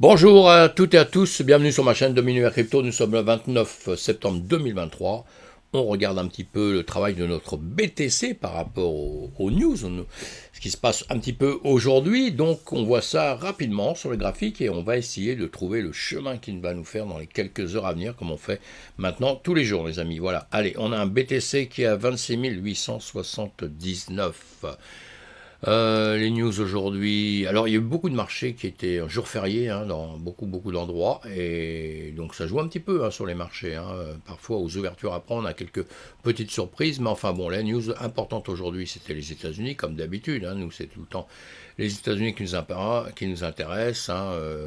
Bonjour à toutes et à tous, bienvenue sur ma chaîne Dominique Crypto. Nous sommes le 29 septembre 2023. On regarde un petit peu le travail de notre BTC par rapport aux news, ce qui se passe un petit peu aujourd'hui. Donc on voit ça rapidement sur le graphique et on va essayer de trouver le chemin qu'il va nous faire dans les quelques heures à venir, comme on fait maintenant tous les jours les amis. Voilà, allez, on a un BTC qui est à 26 879. Les news aujourd'hui. Alors, il y a eu beaucoup de marchés qui étaient un jour férié dans beaucoup d'endroits. Et donc, ça joue un petit peu sur les marchés. Parfois, aux ouvertures après, on a quelques petites surprises. Mais enfin, bon, la news importante aujourd'hui, c'était les États-Unis, comme d'habitude. Nous, c'est tout le temps les États-Unis qui nous intéressent,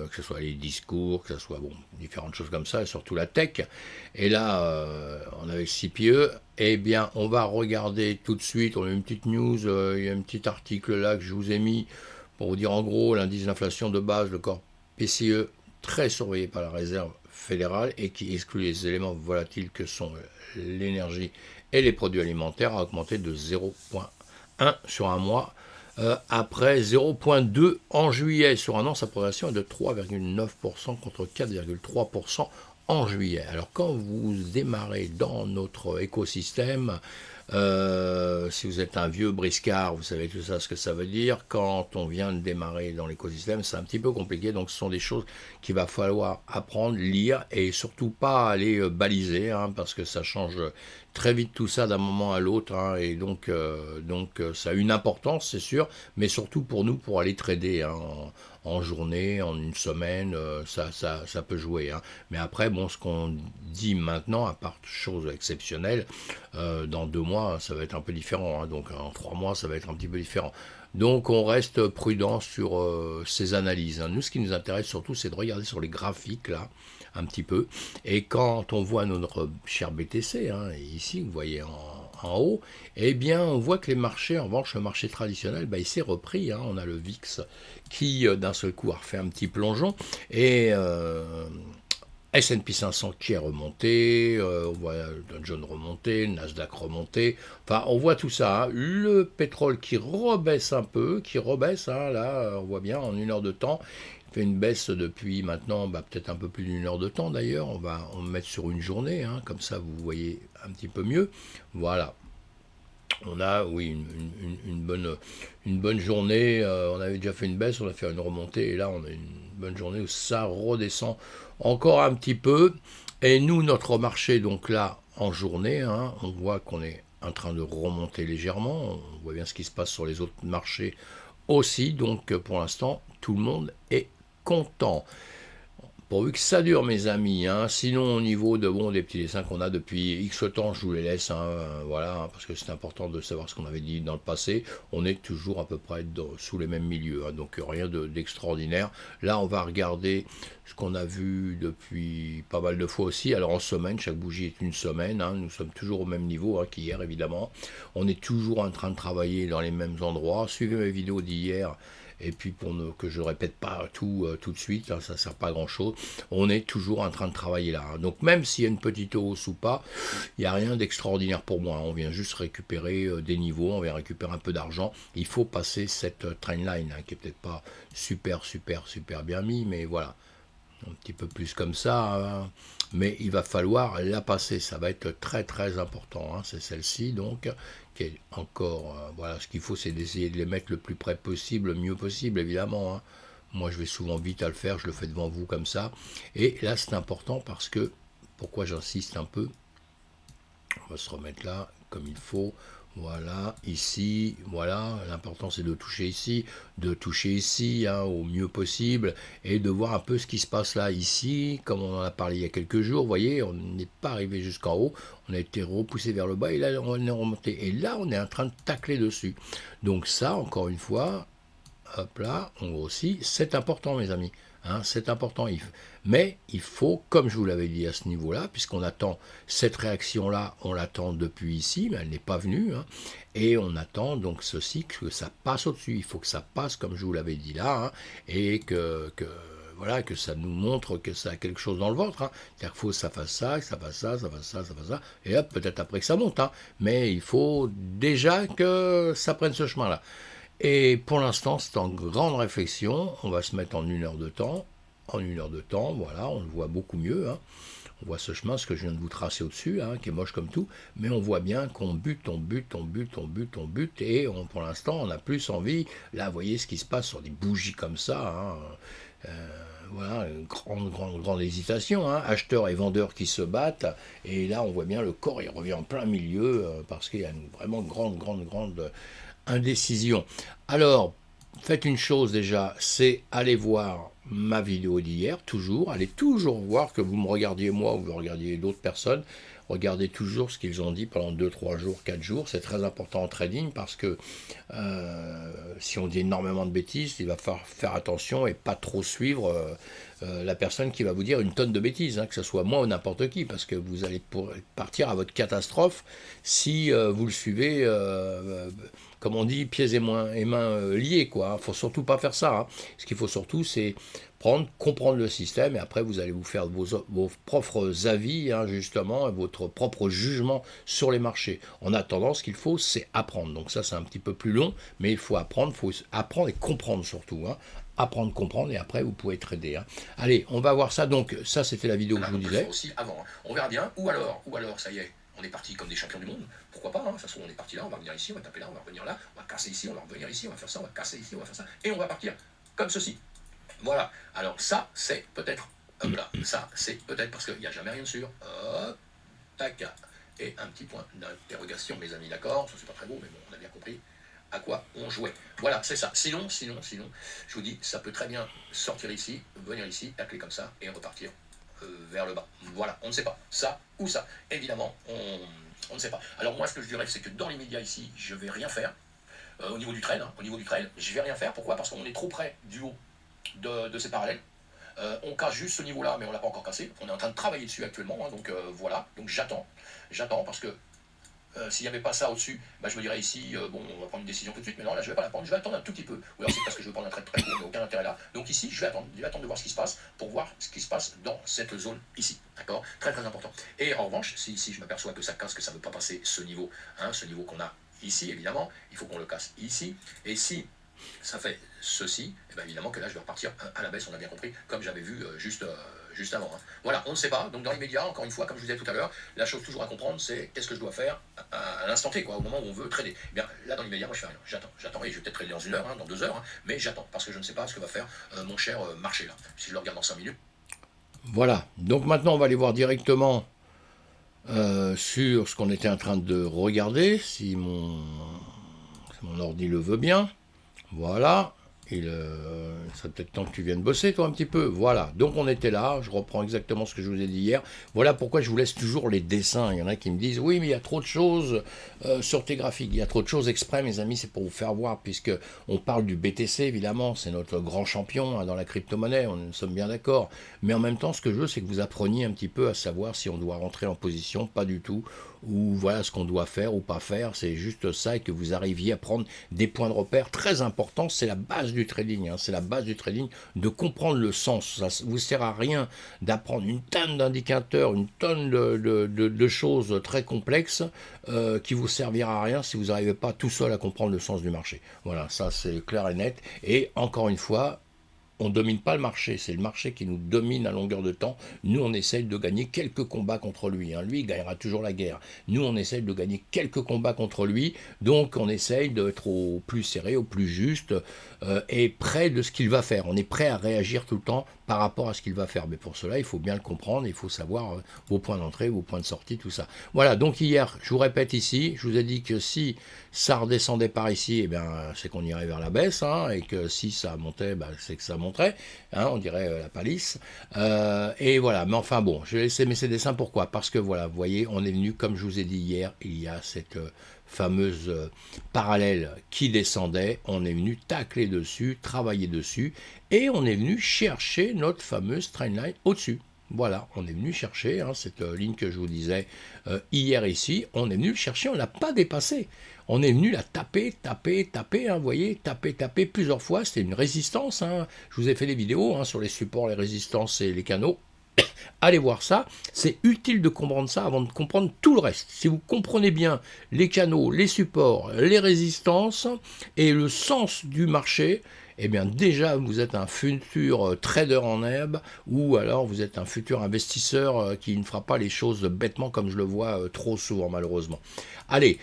que ce soit les discours, que ce soit différentes choses comme ça, et surtout la tech. Et là, on avait CPE. Eh bien, on va regarder tout de suite. On a une petite news, il y a un petit article là que je vous ai mis pour vous dire en gros l'indice d'inflation de base, le corps PCE, très surveillé par la Réserve fédérale et qui exclut les éléments volatiles que sont l'énergie et les produits alimentaires, a augmenté de 0,1 sur un mois. Après 0,2 en juillet. Sur un an, sa progression est de 3,9% contre 4,3% en juillet. Alors quand vous démarrez dans notre écosystème, si vous êtes un vieux briscard, vous savez tout ça ce que ça veut dire. Quand on vient de démarrer dans l'écosystème, c'est un petit peu compliqué. Donc ce sont des choses qu'il va falloir apprendre, lire et surtout pas aller baliser, parce que ça change très vite tout ça d'un moment à l'autre. Et donc ça a une importance, c'est sûr, mais surtout pour nous, pour aller trader en journée, en une semaine, ça peut jouer. Mais après, ce qu'on dit maintenant, à part chose exceptionnelle, dans 2 mois, ça va être un peu différent. Donc en 3 mois, ça va être un petit peu différent. Donc on reste prudent sur ces analyses. Nous, ce qui nous intéresse surtout, c'est de regarder sur les graphiques, là, un petit peu. Et quand on voit notre cher BTC, ici, vous voyez en haut, eh bien, on voit que les marchés, en revanche, le marché traditionnel, il s'est repris. On a le VIX qui, d'un seul coup, a refait un petit plongeon. Et S&P 500 qui est remonté, on voit Dow Jones remonter, Nasdaq remonter, enfin on voit tout ça, le pétrole qui rebaisse un peu, là on voit bien en 1 heure de temps, il fait une baisse depuis maintenant peut-être un peu plus d'1 heure de temps d'ailleurs, on va mettre sur une journée, comme ça vous voyez un petit peu mieux, voilà. On a, oui, une bonne journée. On avait déjà fait une baisse, on a fait une remontée, et là, on a une bonne journée où ça redescend encore un petit peu. Et nous, notre marché, donc là, en journée, on voit qu'on est en train de remonter légèrement. On voit bien ce qui se passe sur les autres marchés aussi. Donc, pour l'instant, tout le monde est content. Pourvu que ça dure, mes amis. Sinon, au niveau des petits dessins qu'on a depuis X temps, je vous les laisse. Voilà, parce que c'est important de savoir ce qu'on avait dit dans le passé. On est toujours à peu près sous les mêmes milieux. Donc, rien d'extraordinaire. Là, on va regarder ce qu'on a vu depuis pas mal de fois aussi. Alors, en semaine, chaque bougie est une semaine. Nous sommes toujours au même niveau qu'hier, évidemment. On est toujours en train de travailler dans les mêmes endroits. Suivez mes vidéos d'hier. Et puis que je ne répète pas tout de suite, ça ne sert pas à grand chose, on est toujours en train de travailler là. Donc même s'il y a une petite hausse ou pas, il n'y a rien d'extraordinaire pour moi. On vient juste récupérer des niveaux, on vient récupérer un peu d'argent. Il faut passer cette trendline qui est peut-être pas super bien mis, mais voilà. Un petit peu plus comme ça, mais il va falloir la passer, ça va être très important, c'est celle-ci donc, qui est encore, voilà, ce qu'il faut c'est d'essayer de les mettre le plus près possible, le mieux possible évidemment, moi je vais souvent vite à le faire, je le fais devant vous comme ça, et là c'est important parce que, pourquoi j'insiste un peu, on va se remettre là comme il faut, voilà, ici, voilà, l'important c'est de toucher ici, au mieux possible, et de voir un peu ce qui se passe là, ici, comme on en a parlé il y a quelques jours, vous voyez, on n'est pas arrivé jusqu'en haut, on a été repoussé vers le bas, et là on est remonté, et là on est en train de tacler dessus. Donc ça, encore une fois, hop là, on grossit, c'est important mes amis, c'est important, mais il faut, comme je vous l'avais dit à ce niveau-là, puisqu'on attend cette réaction-là, on l'attend depuis ici, mais elle n'est pas venue, et on attend donc ceci, que ça passe au-dessus, il faut que ça passe comme je vous l'avais dit là, et voilà, que ça nous montre que ça a quelque chose dans le ventre, c'est-à-dire qu'il faut que ça fasse ça, que ça fasse ça, ça fasse ça, ça fasse ça, et hop, peut-être après que ça monte, mais il faut déjà que ça prenne ce chemin-là. Et pour l'instant, c'est en grande réflexion. On va se mettre en 1 heure de temps. en 1 heure de temps, voilà, on le voit beaucoup mieux, hein. On voit ce chemin, ce que je viens de vous tracer au-dessus, hein, qui est moche comme tout, mais on voit bien qu'on bute, on bute, on bute, on bute, on bute, et pour l'instant, on a plus envie. Là, vous voyez ce qui se passe sur des bougies comme ça, hein. Voilà, une grande hésitation, hein. Acheteurs et vendeurs qui se battent, et là, on voit bien le corps, il revient en plein milieu, parce qu'il y a une vraiment grande indécision. Alors, faites une chose déjà, c'est aller voir ma vidéo d'hier, toujours. Allez toujours voir, que vous me regardiez moi ou vous regardiez d'autres personnes. Regardez toujours ce qu'ils ont dit pendant 2, 3 jours, 4 jours. C'est très important en trading parce que si on dit énormément de bêtises, il va falloir faire attention et pas trop suivre la personne qui va vous dire une tonne de bêtises, hein, que ce soit moi ou n'importe qui, parce que vous allez partir à votre catastrophe si vous le suivez, comme on dit, pieds et mains liés, quoi. Faut surtout pas faire ça, hein. Ce qu'il faut surtout, c'est comprendre le système, et après vous allez vous faire vos propres avis, hein, justement, et votre propre jugement sur les marchés. En attendant, ce qu'il faut, c'est apprendre. Donc ça, c'est un petit peu plus long, mais il faut apprendre et comprendre surtout, hein. Apprendre, comprendre, et après vous pouvez trader, hein. Allez, on va voir ça. Donc ça, c'était la vidéo que je vous disais. Aussi avant, hein. On verra bien, ou alors, ça y est, on est parti comme des champions du monde, pourquoi pas, hein. De toute façon on est parti là, on va venir ici, on va taper là, on va revenir là, on va casser ici, on va revenir ici, on va faire ça, on va casser ici, on va faire ça, et on va partir comme ceci. Voilà, alors ça c'est peut-être, là, ça c'est peut-être parce qu'il n'y a jamais rien de sûr, hop, tac, et un petit point d'interrogation mes amis, d'accord, ça c'est pas très beau, mais bon, on a bien compris à quoi on jouait. Voilà, c'est ça. Sinon, je vous dis, ça peut très bien sortir ici, venir ici, tacler comme ça, et repartir vers le bas. Voilà, on ne sait pas. Ça ou ça. Évidemment, on ne sait pas. Alors moi, ce que je dirais, c'est que dans l'immédiat ici, je ne vais rien faire. Au niveau du trade, hein, je ne vais rien faire. Pourquoi? Parce qu'on est trop près du haut de ces parallèles. On casse juste ce niveau-là, mais on ne l'a pas encore cassé. On est en train de travailler dessus actuellement, hein, donc voilà. Donc j'attends parce que s'il n'y avait pas ça au-dessus, bah, je me dirais ici, bon, on va prendre une décision tout de suite, mais non, là, je ne vais pas la prendre, je vais attendre un tout petit peu. Ou alors c'est parce que je veux prendre un trade très court, mais aucun intérêt là. Donc ici, je vais attendre de voir ce qui se passe, pour voir ce qui se passe dans cette zone ici. D'accord? Très très important. Et en revanche, si je m'aperçois que ça casse, que ça ne veut pas passer ce niveau, hein, ce niveau qu'on a ici, évidemment, il faut qu'on le casse ici. Et si ça fait ceci, et bien évidemment que là, je vais repartir à la baisse, on a bien compris, comme j'avais vu juste avant, hein. Voilà, on ne sait pas. Donc dans l'immédiat, encore une fois, comme je vous disais tout à l'heure, la chose toujours à comprendre, c'est qu'est-ce que je dois faire à l'instant T, quoi, au moment où on veut trader. Eh bien, là, dans l'immédiat, moi, je fais rien. J'attends, et je vais peut-être trader dans 1 heure, hein, dans 2 heures, hein, mais j'attends, parce que je ne sais pas ce que va faire mon cher marché, là. Si je le regarde dans 5 minutes. Voilà, donc maintenant, on va aller voir directement sur ce qu'on était en train de regarder, si mon ordi le veut bien. Voilà. Il serait peut-être temps que tu viennes bosser, toi, un petit peu. Voilà, donc on était là, je reprends exactement ce que je vous ai dit hier. Voilà pourquoi je vous laisse toujours les dessins. Il y en a qui me disent, oui, mais il y a trop de choses sur tes graphiques. Il y a trop de choses exprès, mes amis, c'est pour vous faire voir, puisque on parle du BTC, évidemment, c'est notre grand champion, hein, dans la crypto-monnaie, nous sommes bien d'accord. Mais en même temps, ce que je veux, c'est que vous appreniez un petit peu à savoir si on doit rentrer en position, pas du tout, ou voilà ce qu'on doit faire ou pas faire. C'est juste ça, et que vous arriviez à prendre des points de repère très importants. C'est la base du trading, hein, c'est la base du trading, de comprendre le sens. Ça ne vous sert à rien d'apprendre une tonne d'indicateurs, une tonne de choses très complexes qui vous servira à rien si vous n'arrivez pas tout seul à comprendre le sens du marché. Voilà, ça c'est clair et net. Et encore une fois, on ne domine pas le marché, c'est le marché qui nous domine à longueur de temps. Nous, on essaye de gagner quelques combats contre lui, hein. Lui, il gagnera toujours la guerre. Nous, on essaye de gagner quelques combats contre lui, donc on essaye d'être au plus serré, au plus juste, et près de ce qu'il va faire. On est prêt à réagir tout le temps par rapport à ce qu'il va faire. Mais pour cela, il faut bien le comprendre, il faut savoir vos points d'entrée, vos points de sortie, tout ça. Voilà, donc hier, je vous répète ici, je vous ai dit que si ça redescendait par ici, eh bien, c'est qu'on irait vers la baisse, hein, et que si ça montait, c'est que ça monterait, hein, on dirait la palisse. Et voilà, mais enfin bon, je vais laisser mes dessins, pourquoi? Parce que voilà, vous voyez, on est venu, comme je vous ai dit hier, il y a cette fameuse parallèle qui descendait, on est venu tacler dessus, travailler dessus, et on est venu chercher notre fameuse trendline au-dessus. Voilà, on est venu chercher, hein, cette ligne que je vous disais hier ici, on est venu le chercher, on ne l'a pas dépassée. On est venu la taper, hein, vous voyez, taper plusieurs fois, c'était une résistance, hein. Je vous ai fait des vidéos, hein, sur les supports, les résistances et les canaux. Allez voir ça, c'est utile de comprendre ça avant de comprendre tout le reste. Si vous comprenez bien les canaux, les supports, les résistances et le sens du marché, eh bien déjà vous êtes un futur trader en herbe, ou alors vous êtes un futur investisseur qui ne fera pas les choses bêtement comme je le vois trop souvent malheureusement. Allez,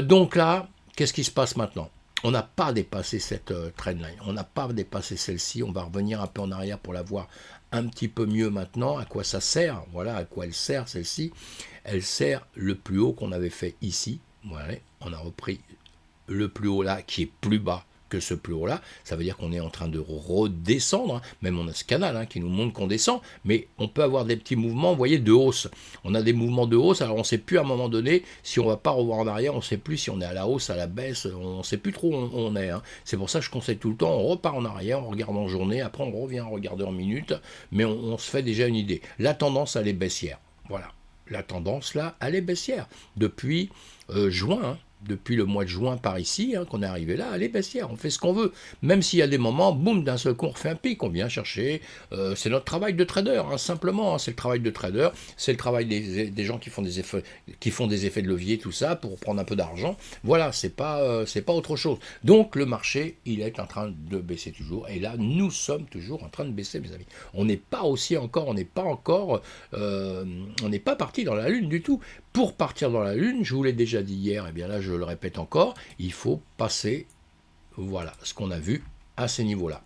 donc là, qu'est-ce qui se passe maintenant? On n'a pas dépassé cette trendline, on n'a pas dépassé celle-ci, on va revenir un peu en arrière pour la voir un petit peu mieux maintenant, à quoi ça sert, voilà à quoi elle sert celle-ci. Elle sert le plus haut qu'on avait fait ici, voilà, on a repris le plus haut là qui est plus bas que ce plus haut là, ça veut dire qu'on est en train de redescendre, hein. Même on a ce canal qui nous montre qu'on descend, mais on peut avoir des petits mouvements, vous voyez, de hausse. On a des mouvements de hausse, alors on ne sait plus à un moment donné, si on ne va pas revoir en arrière, on ne sait plus si on est à la hausse, à la baisse, on ne sait plus trop où on est. C'est pour ça que je conseille tout le temps, on repart en arrière, on regarde en journée, après on revient regarder en minutes, mais on se fait déjà une idée. La tendance, elle est baissière, voilà. La tendance là, elle est baissière depuis juin, depuis le mois de juin par ici, qu'on est arrivé là, elle est baissière, on fait ce qu'on veut. Même s'il y a des moments, boum, d'un seul coup on refait un pic, on vient chercher, c'est notre travail de trader, simplement, c'est le travail de trader, c'est le travail des gens qui font des effets de levier, tout ça, pour prendre un peu d'argent. Voilà, c'est pas autre chose. Donc le marché, il est en train de baisser toujours, et là, nous sommes toujours en train de baisser, mes amis. On n'est pas parti dans la lune du tout. Pour partir dans la lune, je vous l'ai déjà dit hier, et bien là je le répète encore, il faut passer, voilà, ce qu'on a vu à ces niveaux-là.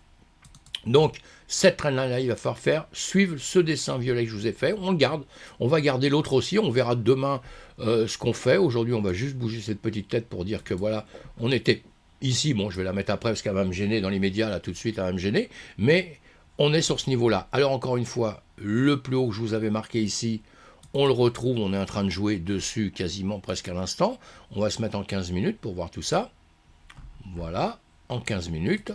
Donc, cette trendline-là, il va falloir suivre ce dessin violet que je vous ai fait, on le garde, on va garder l'autre aussi, on verra demain ce qu'on fait. Aujourd'hui, on va juste bouger cette petite tête pour dire que voilà, on était ici, bon, je vais la mettre après parce qu'elle va me gêner dans les médias, là tout de suite, elle va me gêner, mais on est sur ce niveau-là. Alors encore une fois, le plus haut que je vous avais marqué ici, on le retrouve, on est en train de jouer dessus quasiment presque à l'instant. On va se mettre en 15 minutes pour voir tout ça. Voilà, en 15 minutes.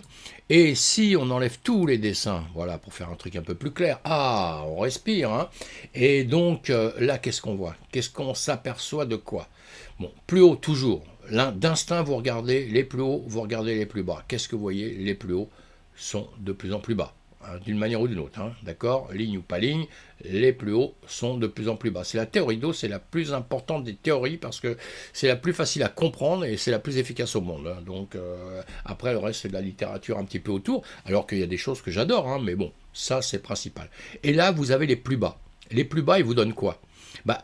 Et si on enlève tous les dessins, voilà, pour faire un truc un peu plus clair, on respire. Et donc, là, qu'est-ce qu'on voit? Qu'est-ce qu'on s'aperçoit de quoi? Bon, plus haut, toujours. D'instinct, vous regardez les plus hauts, vous regardez les plus bas. Qu'est-ce que vous voyez? Les plus hauts sont de plus en plus bas. D'une manière ou d'une autre, d'accord, ligne ou pas ligne, les plus hauts sont de plus en plus bas. C'est la théorie d'eau, c'est la plus importante des théories parce que c'est la plus facile à comprendre et c'est la plus efficace au monde. Donc après le reste c'est de la littérature un petit peu autour, alors qu'il y a des choses que j'adore, mais bon, ça c'est principal. Et là vous avez les plus bas. Les plus bas, ils vous donnent quoi?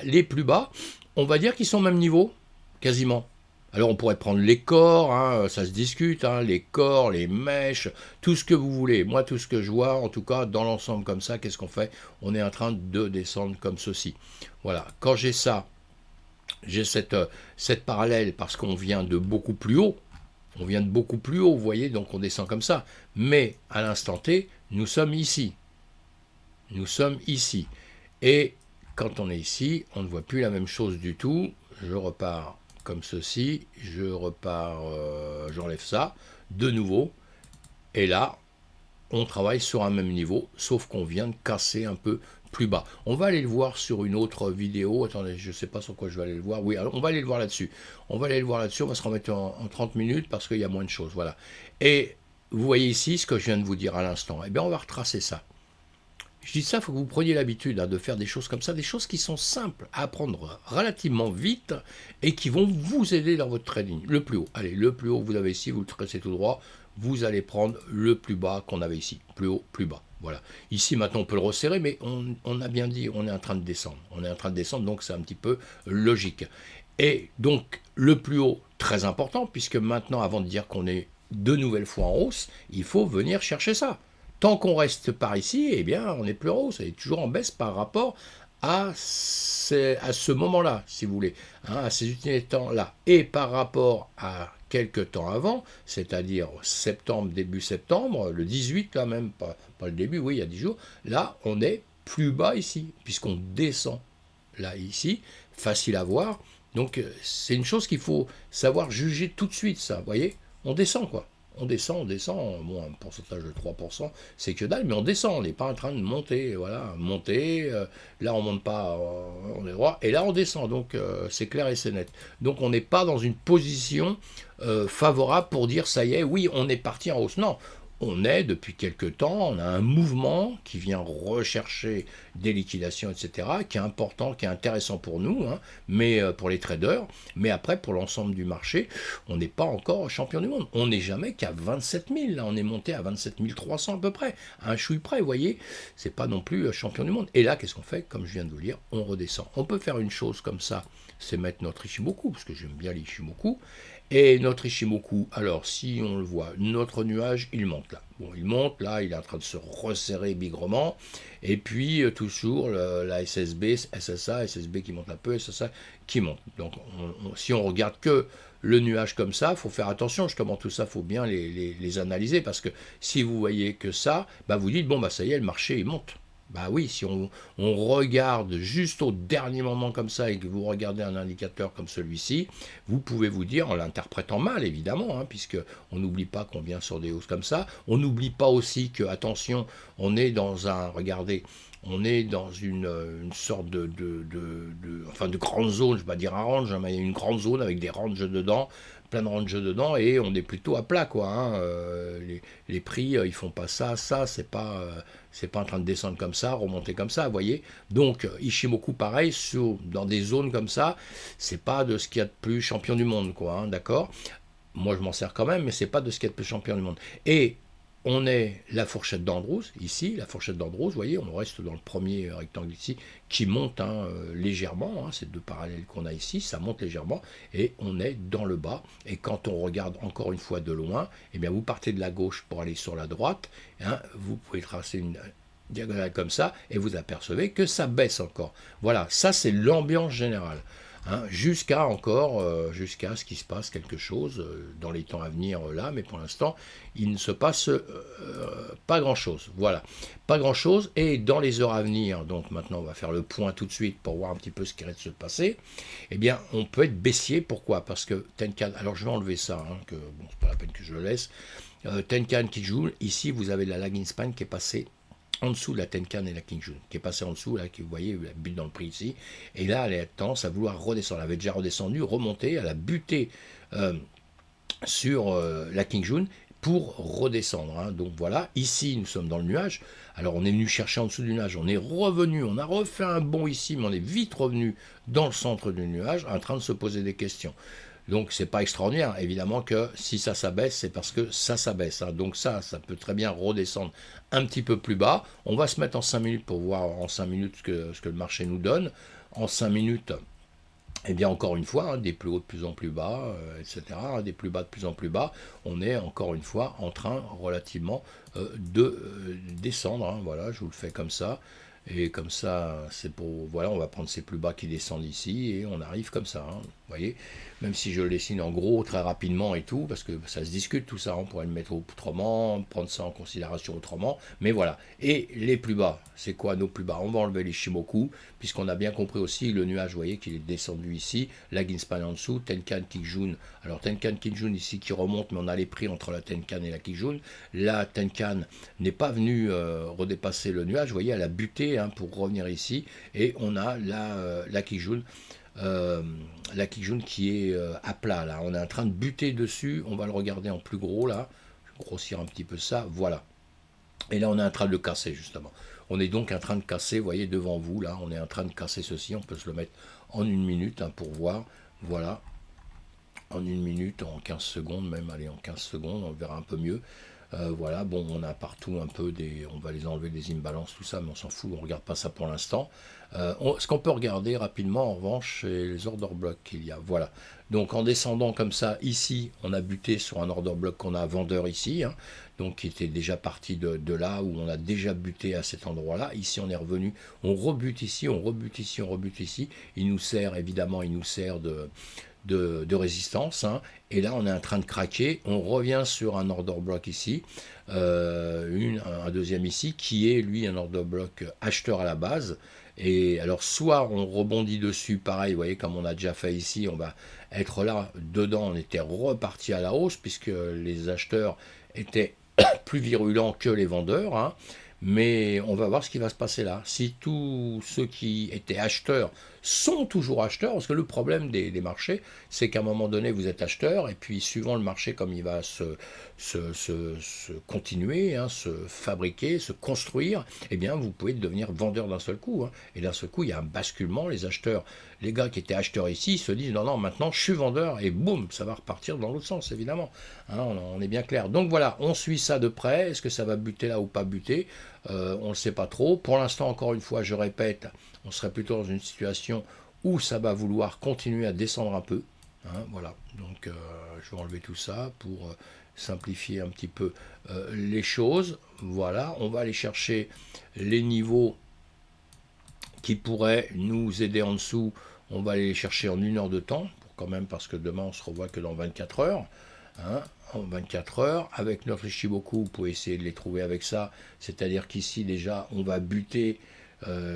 Les plus bas, on va dire qu'ils sont au même niveau, quasiment. Alors on pourrait prendre les corps, ça se discute, les corps, les mèches, tout ce que vous voulez. Moi, tout ce que je vois, en tout cas, dans l'ensemble comme ça, qu'est-ce qu'on fait? On est en train de descendre comme ceci. Voilà, quand j'ai ça, j'ai cette parallèle parce qu'on vient de beaucoup plus haut. On vient de beaucoup plus haut, vous voyez, donc on descend comme ça. Mais à l'instant T, nous sommes ici. Nous sommes ici. Et quand on est ici, on ne voit plus la même chose du tout. Je repars comme ceci, je repars, j'enlève ça, de nouveau, et là, on travaille sur un même niveau, sauf qu'on vient de casser un peu plus bas. On va aller le voir sur une autre vidéo, attendez, je ne sais pas sur quoi je vais aller le voir, oui, alors on va aller le voir là-dessus, on va se remettre en 30 minutes, parce qu'il y a moins de choses, voilà. Et vous voyez ici ce que je viens de vous dire à l'instant, eh bien on va retracer ça. Je dis ça, il faut que vous preniez l'habitude de faire des choses comme ça, des choses qui sont simples à apprendre relativement vite et qui vont vous aider dans votre trading. Le plus haut, allez, le plus haut que vous avez ici, vous le tracez tout droit, vous allez prendre le plus bas qu'on avait ici. Plus haut, plus bas. Voilà. Ici, maintenant, on peut le resserrer, mais on a bien dit, on est en train de descendre. On est en train de descendre, donc c'est un petit peu logique. Et donc, le plus haut, très important, puisque maintenant, avant de dire qu'on est de nouvelles fois en hausse, il faut venir chercher ça. Tant qu'on reste par ici, eh bien, on est plus en hausse, c'est toujours en baisse par rapport à ce moment-là, si vous voulez, à ces unités de temps-là. Et par rapport à quelques temps avant, c'est-à-dire septembre, début septembre, le 18, là même, pas le début, oui, il y a 10 jours, là, on est plus bas ici, puisqu'on descend là, ici, facile à voir. Donc, c'est une chose qu'il faut savoir juger tout de suite, ça, vous voyez, on descend, quoi. On descend, bon, un pourcentage de 3%, c'est que dalle, mais on descend, on n'est pas en train de monter, voilà, monter, là on ne monte pas, on est droit, et là on descend, donc c'est clair et c'est net. Donc on n'est pas dans une position favorable pour dire, ça y est, oui, on est parti en hausse. Non, on est, depuis quelque temps, on a un mouvement qui vient rechercher des liquidations, etc., qui est important, qui est intéressant pour nous, hein, mais pour les traders, mais après, pour l'ensemble du marché, on n'est pas encore champion du monde. On n'est jamais qu'à 27 000, là, on est monté à 27 300 à peu près, à un chouille près, vous voyez, c'est pas non plus champion du monde. Et là, qu'est-ce qu'on fait? Comme je viens de vous le dire, on redescend. On peut faire une chose comme ça, c'est mettre notre Ichimoku, parce que j'aime bien l'Ichimoku. Et notre Ichimoku, alors si on le voit, notre nuage, il monte là. Bon, il monte là, il est en train de se resserrer bigrement. Et puis toujours la SSB, SSA, SSB qui monte un peu, SSA qui monte. Donc si on regarde que le nuage comme ça, il faut faire attention justement, tout ça, il faut bien les analyser. Parce que si vous voyez que ça, bah vous dites, bon, bah ça y est, le marché, il monte. Bah oui, si on regarde juste au dernier moment comme ça et que vous regardez un indicateur comme celui-ci, vous pouvez vous dire, en l'interprétant mal évidemment, hein, puisque on n'oublie pas qu'on vient sur des hausses comme ça, on n'oublie pas aussi que, attention, on est dans un, regardez, on est dans une sorte enfin de grande zone, je ne vais pas dire un range, hein, mais il y a une grande zone avec des ranges dedans, plein de ranges dedans, et on est plutôt à plat, quoi. Hein, les prix, ils font pas ça, c'est pas en train de descendre comme ça, remonter comme ça, vous voyez. Donc, Ichimoku, pareil, dans des zones comme ça, c'est pas de ce qu'il y a de plus champion du monde, quoi, hein, d'accord. Moi, je m'en sers quand même, mais c'est pas de ce qu'il y a de plus champion du monde. Et on est la fourchette d'Andrews, ici, la fourchette d'Andrews, vous voyez, on reste dans le premier rectangle ici, qui monte hein, légèrement, hein, ces deux parallèles qu'on a ici, ça monte légèrement, et on est dans le bas. Et quand on regarde encore une fois de loin, eh bien vous partez de la gauche pour aller sur la droite, hein, vous pouvez tracer une diagonale comme ça, et vous apercevez que ça baisse encore. Voilà, ça c'est l'ambiance générale. Hein, jusqu'à ce qu'il se passe quelque chose dans les temps à venir là, mais pour l'instant, il ne se passe pas grand-chose. Voilà, pas grand-chose. Et dans les heures à venir, donc maintenant on va faire le point tout de suite pour voir un petit peu ce qui risque de se passer, eh bien on peut être baissier. Pourquoi? Parce que Tenkan, alors je vais enlever ça, hein, que bon, c'est pas la peine que je le laisse. Tenkan Kijun, ici vous avez la lagging span qui est passée en dessous de la Tenkan et la Kijun, qui est passée en dessous, là, qui vous voyez, elle bute dans le prix ici, et là, elle a tendance à vouloir redescendre. Elle avait déjà redescendu, remonté, elle a buté sur la Kijun pour redescendre. Hein. Donc voilà, ici, nous sommes dans le nuage. Alors, on est venu chercher en dessous du nuage, on est revenu, on a refait un bond ici, mais on est vite revenu dans le centre du nuage, en train de se poser des questions. Donc c'est pas extraordinaire, évidemment que si ça s'abaisse, c'est parce que ça s'abaisse. Hein. Donc ça peut très bien redescendre un petit peu plus bas. On va se mettre en 5 minutes pour voir en 5 minutes ce que le marché nous donne. En 5 minutes, eh bien encore une fois, hein, des plus hauts de plus en plus bas, etc., hein, des plus bas de plus en plus bas, on est encore une fois en train relativement de descendre. Hein. Voilà, je vous le fais comme ça. Et comme ça, c'est pour. Voilà, on va prendre ces plus bas qui descendent ici et on arrive comme ça. Hein, vous voyez, même si je le dessine en gros très rapidement et tout, parce que ça se discute tout ça, on pourrait le mettre autrement, prendre ça en considération autrement, mais voilà. Et les plus bas, c'est quoi nos plus bas? On va enlever les Shimoku, puisqu'on a bien compris aussi le nuage, vous voyez, qu'il est descendu ici, la Ginspan en dessous, Tenkan Kijun. Alors Tenkan Kijun ici qui remonte, mais on a les prix entre la Tenkan et la Kijun. La Tenkan n'est pas venue redépasser le nuage, vous voyez, elle a buté hein, pour revenir ici, et on a la Kijun. La Kijun qui est à plat là, on est en train de buter dessus, on va le regarder en plus gros là, je vais grossir un petit peu ça, voilà, et là on est en train de le casser justement, on est donc en train de casser, vous voyez devant vous là, on est en train de casser ceci, on peut se le mettre en 1 minute hein, pour voir, voilà, en 1 minute, en 15 secondes même, allez en 15 secondes, on verra un peu mieux. Voilà, bon, on a partout un peu on va les enlever des imbalances, tout ça, mais on s'en fout, on regarde pas ça pour l'instant. Ce qu'on peut regarder rapidement, en revanche, c'est les order blocks qu'il y a. Voilà. Donc en descendant comme ça, ici, on a buté sur un order block qu'on a vendeur ici, hein, donc qui était déjà parti de là où on a déjà buté à cet endroit-là. Ici, on est revenu, on rebute ici, on rebute ici, on rebute ici. Il nous sert évidemment, il nous sert de résistance. Hein. Et là, on est en train de craquer. On revient sur un order block ici, un deuxième ici, qui est lui un order block acheteur à la base. Et alors, soit on rebondit dessus, pareil, vous voyez, comme on a déjà fait ici, on va être là, dedans, on était reparti à la hausse, puisque les acheteurs étaient plus virulents que les vendeurs. Hein. mais on va voir ce qui va se passer là. Si tous ceux qui étaient acheteurs sont toujours acheteurs, parce que le problème des marchés, c'est qu'à un moment donné, vous êtes acheteur, et puis suivant le marché, comme il va se continuer, hein, se fabriquer, se construire, eh bien, vous pouvez devenir vendeur d'un seul coup, hein. Et d'un seul coup, il y a un basculement, les acheteurs, les gars qui étaient acheteurs ici, se disent, non, non, maintenant, je suis vendeur, et boum, ça va repartir dans l'autre sens, évidemment. Hein, on est bien clair. Donc voilà, on suit ça de près, est-ce que ça va buter là ou pas buter? On ne le sait pas trop. Pour l'instant, encore une fois, je répète, on serait plutôt dans une situation où ça va vouloir continuer à descendre un peu. Hein, voilà, donc je vais enlever tout ça pour simplifier un petit peu les choses. Voilà, on va aller chercher les niveaux qui pourraient nous aider en dessous. On va aller les chercher en 1 heure de temps, quand même, parce que demain on se revoit que dans 24 heures. Hein, en 24 heures, avec notre Ishimoku, vous pouvez essayer de les trouver avec ça, c'est-à-dire qu'ici déjà on va buter,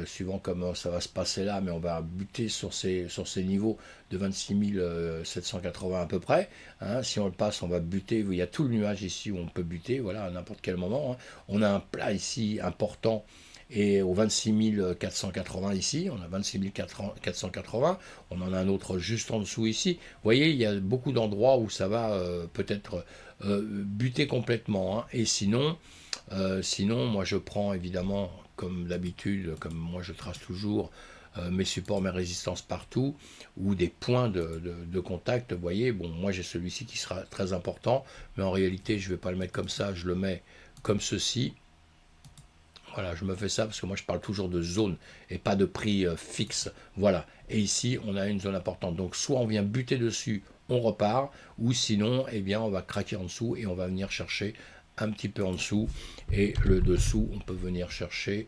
suivant comment ça va se passer là, mais on va buter sur ces niveaux de 26 780 à peu près. Hein. Si on le passe, on va buter, il y a tout le nuage ici où on peut buter, voilà, à n'importe quel moment. Hein. On a un plat ici important, et aux 26 480 ici, on a 26 480, on en a un autre juste en dessous ici. Vous voyez, il y a beaucoup d'endroits où ça va peut-être buter complètement. Hein. Et sinon, moi je prends évidemment, comme d'habitude, comme moi je trace toujours, mes supports, mes résistances partout, ou des points de contact. Vous voyez, bon, moi j'ai celui-ci qui sera très important, mais en réalité je ne vais pas le mettre comme ça, je le mets comme ceci. Voilà, je me fais ça parce que moi je parle toujours de zone et pas de prix fixe. Voilà, et ici on a une zone importante. Donc soit on vient buter dessus, on repart, ou sinon, eh bien, on va craquer en dessous et on va venir chercher un petit peu en dessous. Et le dessous, on peut venir chercher,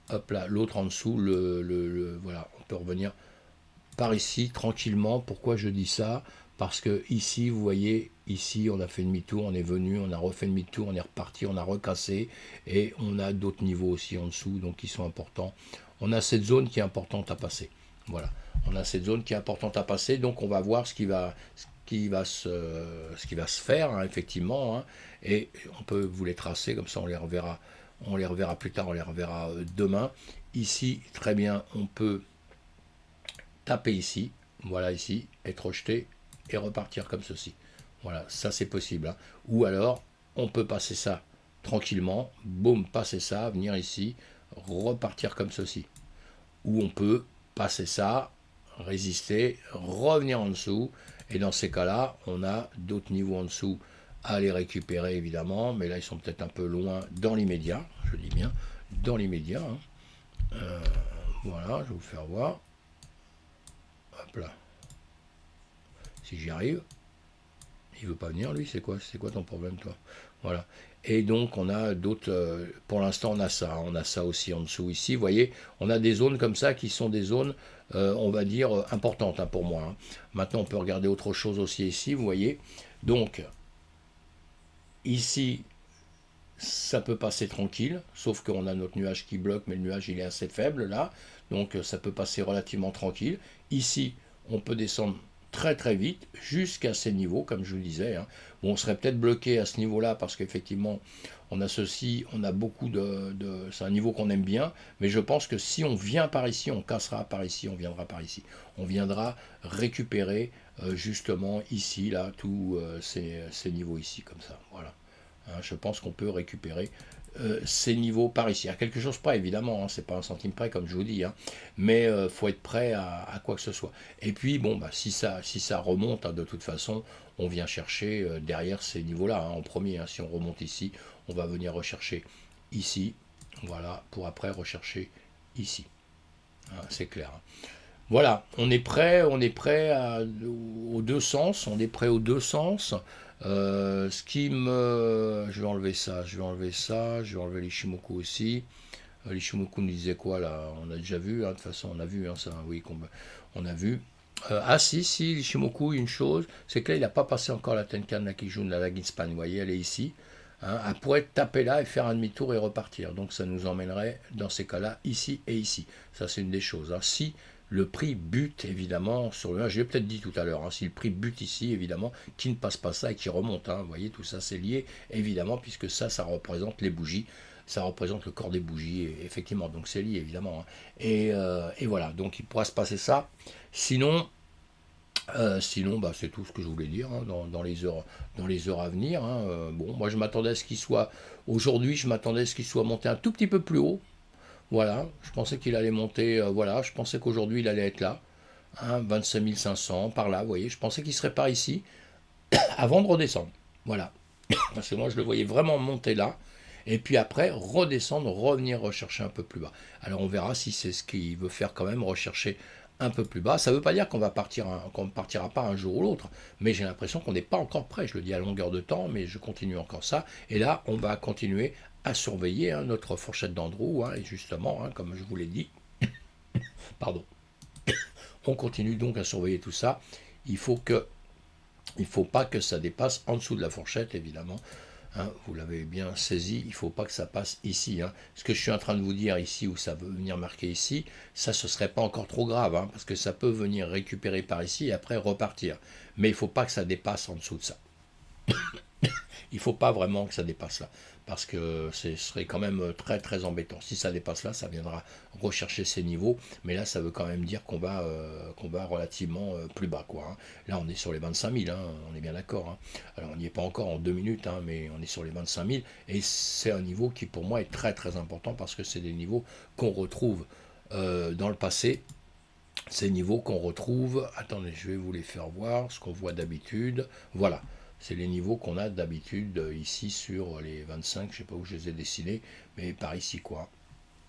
hop là, l'autre en dessous, voilà, on peut revenir par ici tranquillement. Pourquoi je dis ça? Parce que ici, vous voyez, ici, on a fait demi-tour, on est venu, on a refait demi-tour, on est reparti, on a recassé, et on a d'autres niveaux aussi en dessous, donc qui sont importants. On a cette zone qui est importante à passer. Voilà, on a cette zone qui est importante à passer, donc on va voir ce qui va se faire, hein, effectivement, hein, et on peut vous les tracer, comme ça on les reverra plus tard, on les reverra demain. Ici, très bien, on peut taper ici, voilà ici, être rejeté et repartir comme ceci. Voilà, ça c'est possible. Hein. Ou alors, on peut passer ça tranquillement, boum, passer ça, venir ici, repartir comme ceci. Ou on peut passer ça, résister, revenir en dessous, et dans ces cas-là, on a d'autres niveaux en dessous à les récupérer évidemment, mais là ils sont peut-être un peu loin dans l'immédiat, je dis bien dans l'immédiat. Hein. Voilà, je vais vous faire voir. Hop là. Si j'y arrive. Il veut pas venir, lui, c'est quoi ton problème, toi? Voilà. Et donc, on a d'autres, pour l'instant, on a ça aussi en dessous ici. Vous voyez, on a des zones comme ça qui sont des zones, on va dire, importantes hein, pour moi. Hein. Maintenant, on peut regarder autre chose aussi ici, vous voyez. Donc, ici, ça peut passer tranquille, sauf qu'on a notre nuage qui bloque, mais le nuage, il est assez faible, là. Donc, ça peut passer relativement tranquille. Ici, on peut descendre très très vite jusqu'à ces niveaux, comme je vous disais. Hein. Bon, on serait peut-être bloqué à ce niveau-là parce qu'effectivement, on a ceci, on a beaucoup c'est un niveau qu'on aime bien, mais je pense que si on vient par ici, on cassera par ici, on viendra par ici. On viendra récupérer justement ici, là, tous ces niveaux ici, comme ça. Voilà. Hein, je pense qu'on peut récupérer ces niveaux par ici. À quelque chose près, évidemment, hein, c'est pas un centime près, comme je vous dis, hein, mais faut être prêt à quoi que ce soit. Et puis, bon, bah, si ça remonte, hein, de toute façon, on vient chercher derrière ces niveaux-là, hein, en premier. Hein, si on remonte ici, on va venir rechercher ici, voilà, pour après rechercher ici. Hein, c'est clair. Hein. Voilà, on est prêt aux deux sens, on est prêt aux deux sens. Je vais enlever ça, je vais enlever l'Ishimoku aussi. L'Ishimoku nous disait quoi là? On a déjà vu, hein, de toute façon on a vu hein, ça, oui, on a vu. Si, l'Ishimoku, une chose, c'est que là il n'a pas passé encore la Tenkan Nakijun, la Laginspan, vous voyez, elle est ici. Hein, elle pourrait taper là et faire un demi-tour et repartir. Donc ça nous emmènerait dans ces cas-là ici et ici. Ça c'est une des choses. Hein. Si le prix bute évidemment sur le 1, je l'ai peut-être dit tout à l'heure, hein, si le prix bute ici évidemment, qui ne passe pas ça et qui remonte. Hein, vous voyez, tout ça c'est lié évidemment puisque ça représente les bougies ça représente le corps des bougies, et effectivement, donc c'est lié évidemment, hein. Et voilà, donc il pourra se passer ça. Sinon, sinon, c'est tout ce que je voulais dire, hein, dans les heures à venir, hein. Bon, moi je m'attendais à ce qu'il soit, aujourd'hui je m'attendais à ce qu'il soit monté un tout petit peu plus haut, voilà, je pensais qu'il allait monter, voilà, je pensais qu'aujourd'hui il allait être là, hein, 25 500, par là, vous voyez, je pensais qu'il serait par ici, avant de redescendre, voilà, parce que moi je le voyais vraiment monter là, et puis après redescendre, revenir rechercher un peu plus bas. Alors on verra si c'est ce qu'il veut faire quand même, rechercher un peu plus bas. Ça ne veut pas dire qu'on ne partira pas un jour ou l'autre, mais j'ai l'impression qu'on n'est pas encore prêt. Je le dis à longueur de temps, mais je continue encore ça. Et là, on va continuer à surveiller, hein, notre fourchette d'Andrew, hein, et justement, hein, comme je vous l'ai dit, pardon, on continue donc à surveiller tout ça. Il faut pas que ça dépasse en dessous de la fourchette, évidemment. Hein, vous l'avez bien saisi, il ne faut pas que ça passe ici, hein. Ce que je suis en train de vous dire ici, où ça veut venir marquer ici, ça ce serait pas encore trop grave, hein, parce que ça peut venir récupérer par ici et après repartir. Mais il ne faut pas que ça dépasse en dessous de ça. Il ne faut pas vraiment que ça dépasse là, parce que ce serait quand même très très embêtant. Si ça dépasse là, ça viendra rechercher ces niveaux, mais là ça veut quand même dire qu'on va relativement plus bas, quoi, hein. Là on est sur les 25 000, hein, on est bien d'accord, hein. Alors on n'y est pas encore en 2 minutes, hein, mais on est sur les 25 000, et c'est un niveau qui pour moi est très très important, parce que c'est des niveaux qu'on retrouve dans le passé. Ces niveaux qu'on retrouve, attendez, je vais vous les faire voir, ce qu'on voit d'habitude, voilà. C'est les niveaux qu'on a d'habitude ici sur les 25, je ne sais pas où je les ai dessinés, mais par ici, quoi.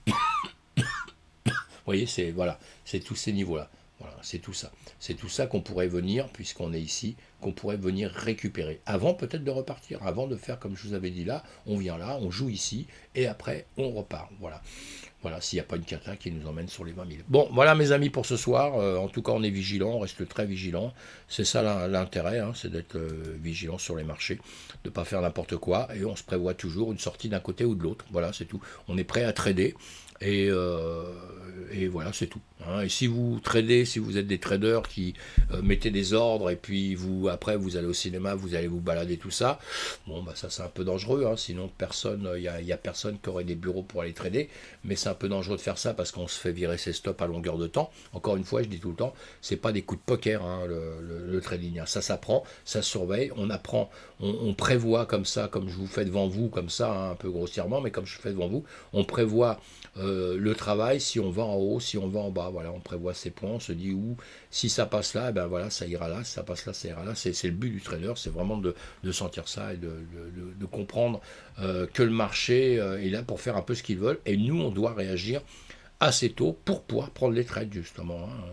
Vous voyez, c'est tous ces niveaux-là. Voilà, c'est tout ça. C'est tout ça qu'on pourrait venir, puisqu'on est ici, qu'on pourrait venir récupérer. Avant peut-être de repartir, avant de faire comme je vous avais dit là, on vient là, on joue ici, et après on repart. Voilà. Voilà, s'il n'y a pas une cata qui nous emmène sur les 20 000. Bon, voilà mes amis pour ce soir. En tout cas, on est vigilant, on reste très vigilant. C'est ça l'intérêt, hein, c'est d'être vigilant sur les marchés, de ne pas faire n'importe quoi. Et on se prévoit toujours une sortie d'un côté ou de l'autre. Voilà, c'est tout. On est prêt à trader. Et voilà, c'est tout, hein. Et si vous tradez, si vous êtes des traders qui mettez des ordres et puis après vous allez au cinéma, vous allez vous balader, tout ça, bon, ça c'est un peu dangereux, hein. Sinon il y a personne qui aurait des bureaux pour aller trader, mais c'est un peu dangereux de faire ça parce qu'on se fait virer ses stops à longueur de temps. Encore une fois, je dis tout le temps, c'est pas des coups de poker, hein, le trading, hein. Ça s'apprend, ça se surveille, on apprend, on prévoit comme ça, comme je vous fais devant vous, comme ça, hein, un peu grossièrement, mais comme je fais devant vous, on prévoit le travail, si on va en haut, si on va en bas, voilà, on prévoit ces points, on se dit où, si ça passe là, ben voilà, ça ira là, si ça passe là, ça ira là. C'est le but du trader, c'est vraiment de sentir ça et de comprendre que le marché est là pour faire un peu ce qu'ils veulent, et nous, on doit réagir assez tôt pour pouvoir prendre les trades, justement, hein,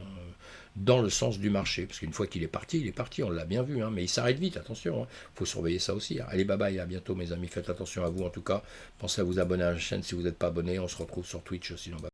dans le sens du marché, parce qu'une fois qu'il est parti, on l'a bien vu, hein, mais il s'arrête vite, attention, il faut surveiller ça aussi, hein. Allez, bye bye, à bientôt mes amis, faites attention à vous en tout cas, pensez à vous abonner à la chaîne si vous n'êtes pas abonné, on se retrouve sur Twitch, sinon bye.